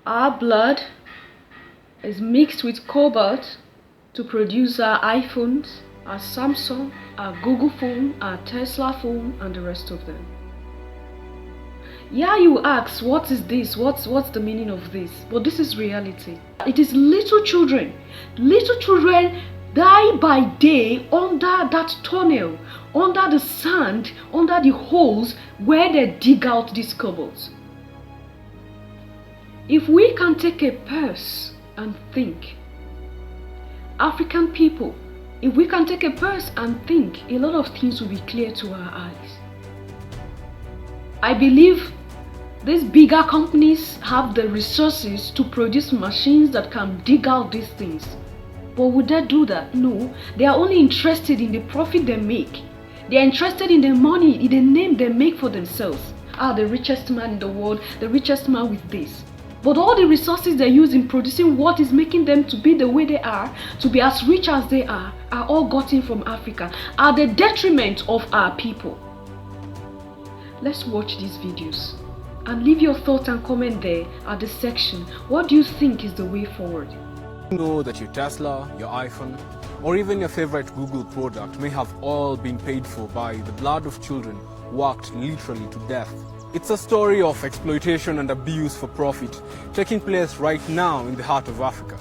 Our blood is mixed with cobalt to produce our iPhones, our Samsung, our Google phone, our Tesla phone, and the rest of them. Yeah, you ask, what is this? What's the meaning of this? But this is reality. It is little children. Little children die by day under that tunnel, under the sand, under the holes where they dig out these cobalts. If we can take a purse and think, African people, if we can take a purse and think, a lot of things will be clear to our eyes. I believe these bigger companies have the resources to produce machines that can dig out these things. But would they do that? No. They are only interested in the profit they make. They are interested in the money, in the name they make for themselves. The richest man in the world, the richest man with this. But all the resources they use in producing what is making them to be the way they are, to be as rich as they are all gotten from Africa, at the detriment of our people. Let's watch these videos and leave your thoughts and comment there at the section. What do you think is the way forward? You know that your Tesla, your iPhone, or even your favorite Google product may have all been paid for by the blood of children worked literally to death. It's a story of exploitation and abuse for profit taking place right now in the heart of Africa.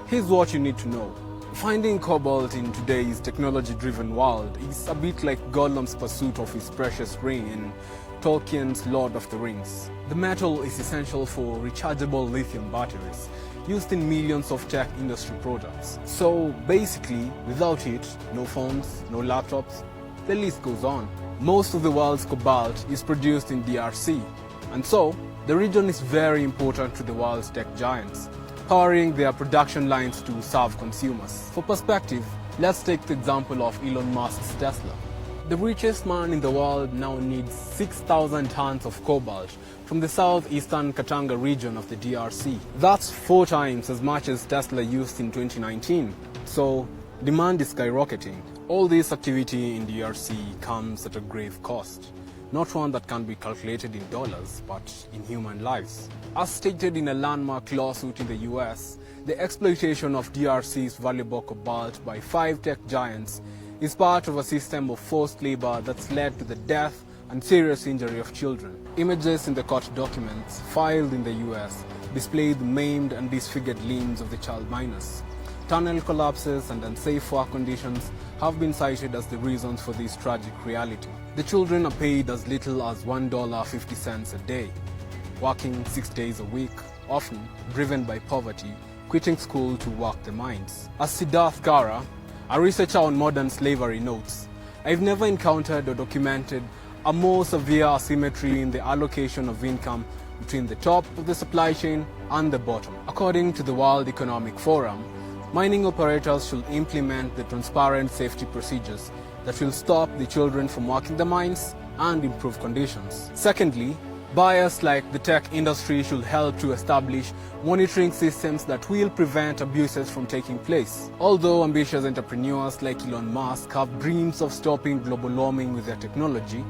Here's what you need to know. Finding cobalt in today's technology-driven world is a bit like Gollum's pursuit of his precious ring in Tolkien's Lord of the Rings. The metal is essential for rechargeable lithium batteries used in millions of tech industry products. So basically, without it, no phones, no laptops, the list goes on. Most of the world's cobalt is produced in DRC, and so the region is very important to the world's tech giants, powering their production lines to serve consumers. For perspective, let's take the example of Elon Musk's Tesla. The richest man in the world now needs 6,000 tons of cobalt from the southeastern Katanga region of the DRC. That's 4 times as much as Tesla used in 2019. So demand is skyrocketing. All this activity in DRC comes at a grave cost. Not one that can be calculated in dollars, but in human lives. As stated in a landmark lawsuit in the US, the exploitation of DRC's valuable cobalt by 5 tech giants is part of a system of forced labor that's led to the death and serious injury of children. Images in the court documents filed in the US display the maimed and disfigured limbs of the child miners. Tunnel collapses and unsafe work conditions have been cited as the reasons for this tragic reality. The children are paid as little as $1.50 a day, working 6 days a week, often driven by poverty, quitting school to work the mines. As Siddharth Gara, a researcher on modern slavery, notes, "I've never encountered or documented a more severe asymmetry in the allocation of income between the top of the supply chain and the bottom." According to the World Economic Forum, mining operators should implement the transparent safety procedures that will stop the children from working the mines and improve conditions. Secondly, buyers like the tech industry should help to establish monitoring systems that will prevent abuses from taking place. Although ambitious entrepreneurs like Elon Musk have dreams of stopping global warming with their technology,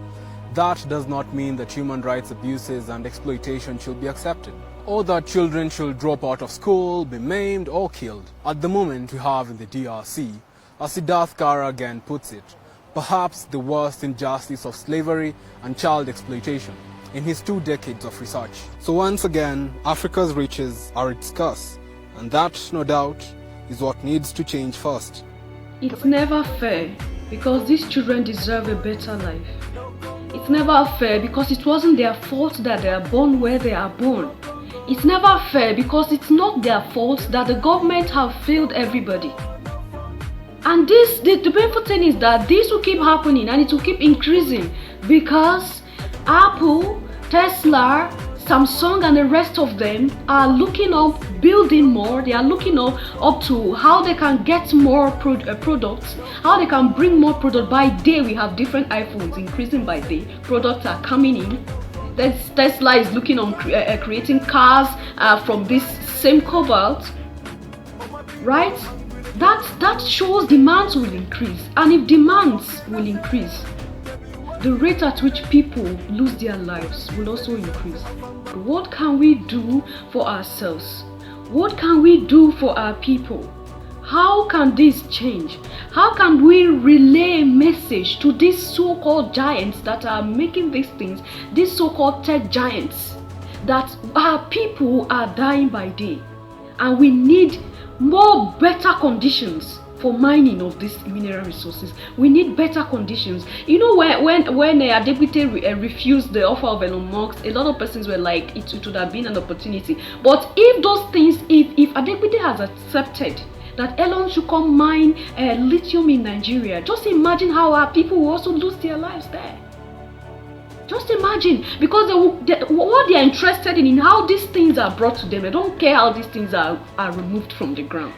that does not mean that human rights abuses and exploitation should be accepted, or that children should drop out of school, be maimed or killed. At the moment we have in the DRC, as Siddharth Gara again puts it, perhaps the worst injustice of slavery and child exploitation in his 2 decades of research. So once again, Africa's riches are its curse, and that, no doubt, is what needs to change first. It's never fair because these children deserve a better life. It's never fair because it wasn't their fault that they are born where they are born. It's never fair because it's not their fault that the government have failed everybody. And the painful thing is that this will keep happening and it will keep increasing because Apple, Tesla, Samsung and the rest of them are looking up building more. They are looking up to how they can get more products, how they can bring more product. By day we have different iPhones increasing by day. Products are coming in. Tesla is looking on creating cars from this same cobalt, right? That shows demands will increase, and if demands will increase, the rate at which people lose their lives will also increase. What can we do for ourselves? What can we do for our people? How can this change? How can we relay a message to these so-called giants that are making these things, these so-called tech giants, that our people are dying by day and we need more better conditions for mining of these mineral resources? We need better conditions. You know, when Adebute refused the offer of Elon Musk, a lot of persons were like, it would have been an opportunity. But if those things, if Adebute has accepted that Elon should come mine lithium in Nigeria, just imagine how our people will also lose their lives there. Just imagine, because what they are interested in how these things are brought to them. They don't care how these things are removed from the ground.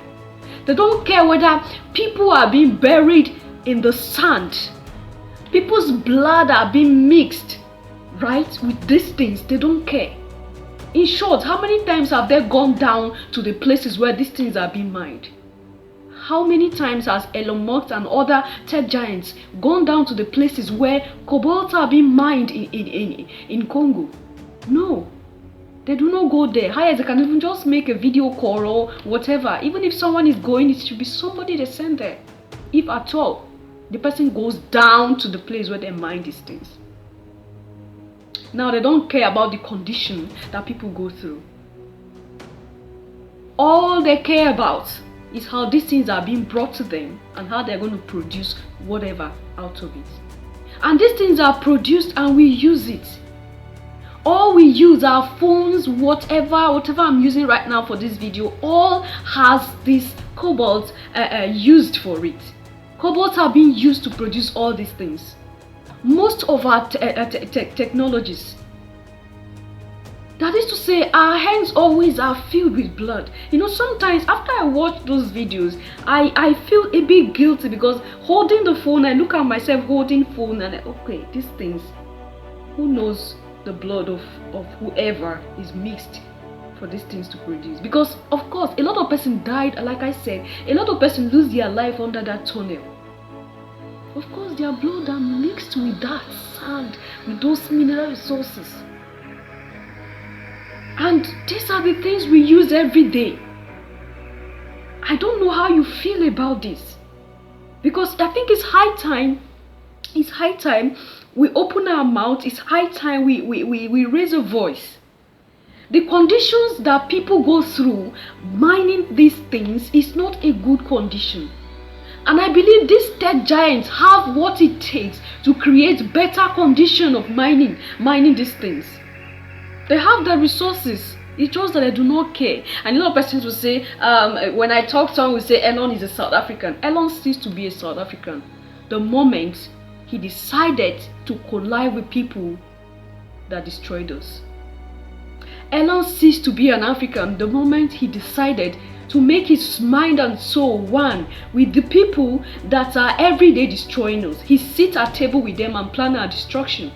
They don't care whether people are being buried in the sand. People's blood are being mixed, right, with these things. They don't care. In short, how many times have they gone down to the places where these things are being mined? How many times has Elon Musk and other tech giants gone down to the places where cobalt are being mined in Congo? No. They do not go there. Highest, they can even just make a video call or whatever. Even if someone is going, it should be somebody they send there. If at all, the person goes down to the place where they mine these things. Now, they don't care about the condition that people go through. All they care about is how these things are being brought to them and how they're going to produce whatever out of it. And these things are produced and we use it. All we use, our phones, whatever I'm using right now for this video, all has this cobalt used for it. Cobalt are being used to produce all these things. Most of our technologies, that is to say, our hands always are filled with blood. You know, sometimes after I watch those videos, I feel a bit guilty because holding the phone, I look at myself holding phone and okay, these things, who knows the blood of whoever is mixed for these things to produce. Because of course a lot of person died, like I said, a lot of person lose their life under that tunnel. Of course their blood are mixed with that sand, with those mineral resources. And these are the things we use every day. I don't know how you feel about this, because I think it's high time we open our mouth. It's high time we raise a voice. The conditions that people go through mining these things is not a good condition. And I believe these tech giants have what it takes to create better condition of mining these things. They have the resources. It's just that they do not care. And a lot of persons will say, when I talk to someone will say Elon is a South African. Elon ceased to be a South African the moment he decided to collide with people that destroyed us. Elon ceased to be an African the moment he decided to make his mind and soul one with the people that are every day destroying us. He sits at table with them and plan our destruction.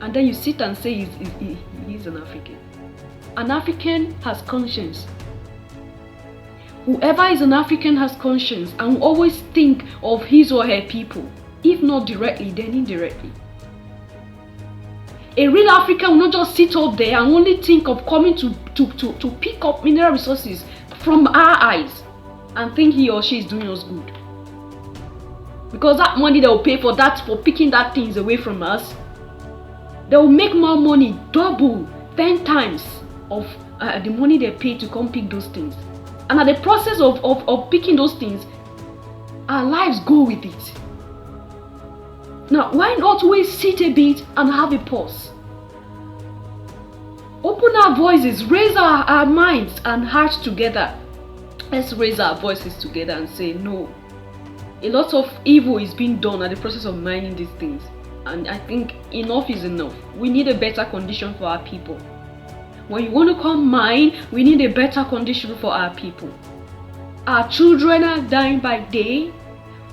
And then you sit and say he's an African. An African has conscience. Whoever is an African has conscience and will always think of his or her people. If not directly, then indirectly. A real African will not just sit up there and only think of coming to pick up mineral resources from our eyes and think he or she is doing us good. Because that money they will pay for picking that things away from us, they will make more money, double, 10 times of the money they pay to come pick those things. And at the process of picking those things, our lives go with it. Now, why not we sit a bit and have a pause? Open our voices, raise our minds and hearts together. Let's raise our voices together and say, no, a lot of evil is being done at the process of mining these things. And I think enough is enough. We need a better condition for our people. When you want to come mine, we need a better condition for our people. Our children are dying by day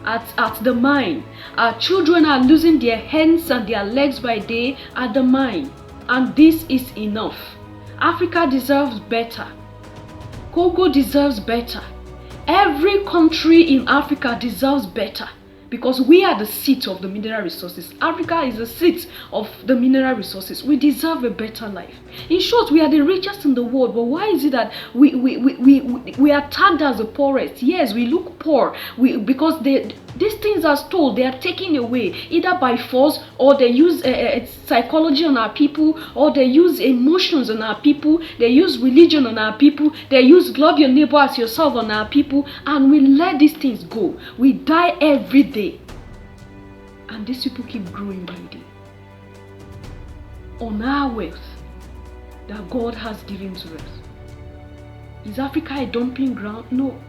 at the mine. Our children are losing their hands and their legs by day at the mine. And this is enough. Africa deserves better. Congo deserves better. Every country in Africa deserves better because we are the seat of the mineral resources. Africa is the seat of the mineral resources. We deserve a better life. In short, we are the richest in the world, but why is it that we are tagged as the poorest? Yes, we look poor because these things are stole. They are taken away either by force, or they use psychology on our people, or they use emotions on our people, they use religion on our people, they use love your neighbor as yourself on our people, and we let these things go. We die every day, and these people keep growing greedy on our wealth that God has given to us. Is Africa a dumping ground? No.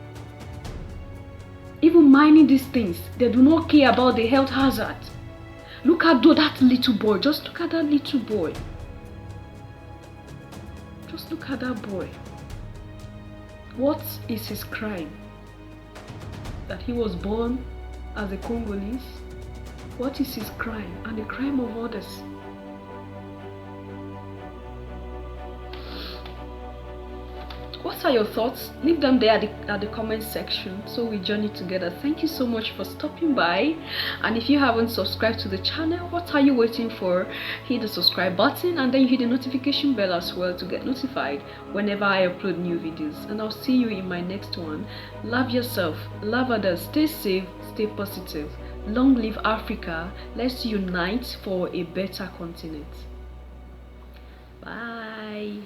Even mining these things, they do not care about the health hazard. Look at that little boy. Just look at that little boy. Just look at that boy. What is his crime? That he was born as a Congolese? What is his crime and the crime of others? What are your thoughts? Leave them there at the comment section so we journey together. Thank you so much for stopping by, and if you haven't subscribed to the channel, what are you waiting for? Hit the subscribe button and then you hit the notification bell as well to get notified whenever I upload new videos, and I'll see you in my next one. Love yourself, love others, stay safe, stay positive. Long live Africa. Let's unite for a better continent. Bye.